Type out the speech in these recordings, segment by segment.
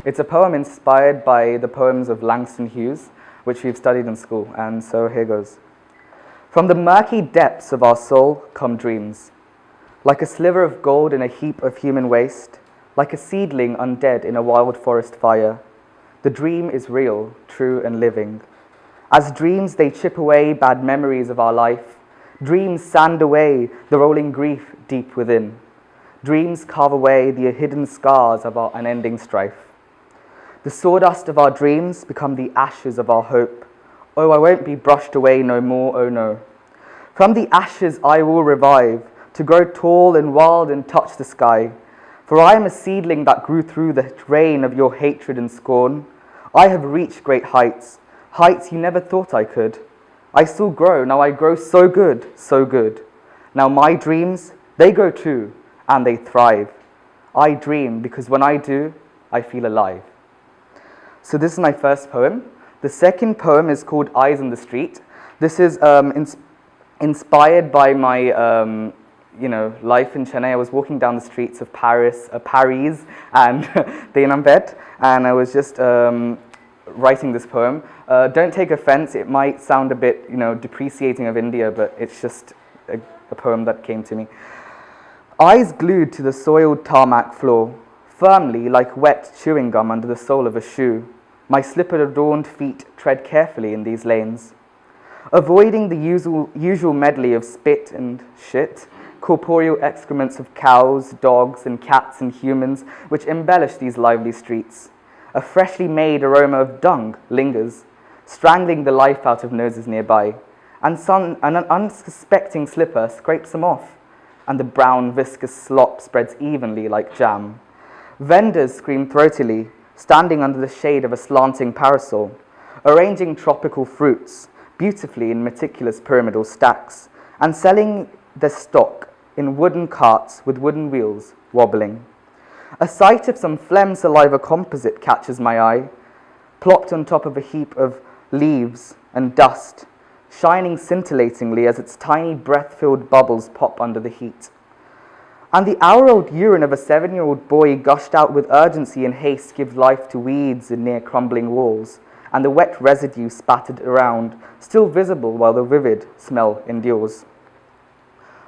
It's a poem inspired by the poems of Langston Hughes, which we've studied in school, and so here goes. From the murky depths of our soul come dreams, like a sliver of gold in a heap of human waste, like a seedling undead in a wild forest fire. The dream is real, true and living. As dreams, they chip away bad memories of our life. Dreams sand away the rolling grief deep within. Dreams carve away the hidden scars of our unending strife. The sawdust of our dreams become the ashes of our hope. Oh, I won't be brushed away no more, oh no. From the ashes I will revive, to grow tall and wild and touch the sky. For I am a seedling that grew through the rain of your hatred and scorn. I have reached great heights, heights you never thought I could. I still grow, now I grow so good, so good. Now my dreams, they grow too, and they thrive. I dream because when I do, I feel alive. So this is my first poem. The second poem is called Eyes on the Street. This is inspired by my life in Chennai. I was walking down the streets of Paris and Denambet, and I was just writing this poem. Don't take offense, it might sound a bit depreciating of India, but it's just a poem that came to me. Eyes glued to the soiled tarmac floor, firmly like wet chewing gum under the sole of a shoe. My slipper-adorned feet tread carefully in these lanes, avoiding the usual medley of spit and shit, corporeal excrements of cows, dogs, and cats and humans which embellish these lively streets. A freshly made aroma of dung lingers, strangling the life out of noses nearby, and an unsuspecting slipper scrapes them off, and the brown viscous slop spreads evenly like jam. Vendors scream throatily, standing under the shade of a slanting parasol, arranging tropical fruits beautifully in meticulous pyramidal stacks, and selling their stock in wooden carts with wooden wheels wobbling. A sight of some phlegm saliva composite catches my eye, plopped on top of a heap of leaves and dust, shining scintillatingly as its tiny breath-filled bubbles pop under the heat. And the hour-old urine of a 7-year-old boy gushed out with urgency and haste gives life to weeds in near crumbling walls, and the wet residue spattered around, still visible while the vivid smell endures.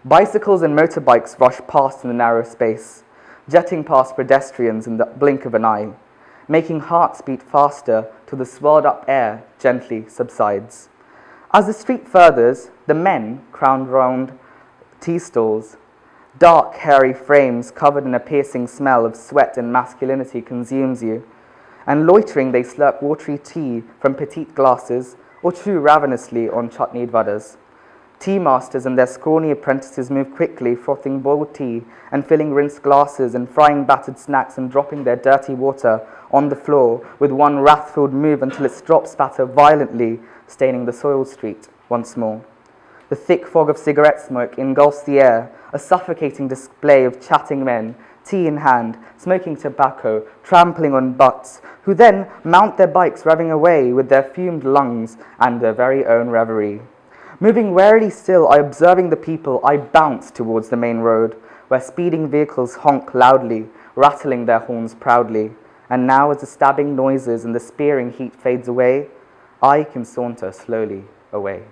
Bicycles and motorbikes rush past in the narrow space, jetting past pedestrians in the blink of an eye, making hearts beat faster till the swelled-up air gently subsides. As the street furthers, the men crowd round tea stalls. Dark, hairy frames covered in a piercing smell of sweat and masculinity consumes you, and loitering they slurp watery tea from petite glasses or chew ravenously on chutneyed vadas. Tea masters and their scrawny apprentices move quickly, frothing boiled tea and filling rinsed glasses and frying battered snacks and dropping their dirty water on the floor with one wrath-filled move until its drops spatter violently, staining the soiled street once more. The thick fog of cigarette smoke engulfs the air, a suffocating display of chatting men, tea in hand, smoking tobacco, trampling on butts, who then mount their bikes revving away with their fumed lungs and their very own reverie. Moving warily still, observing the people, I bounce towards the main road, where speeding vehicles honk loudly, rattling their horns proudly. And now as the stabbing noises and the spearing heat fades away, I can saunter slowly away.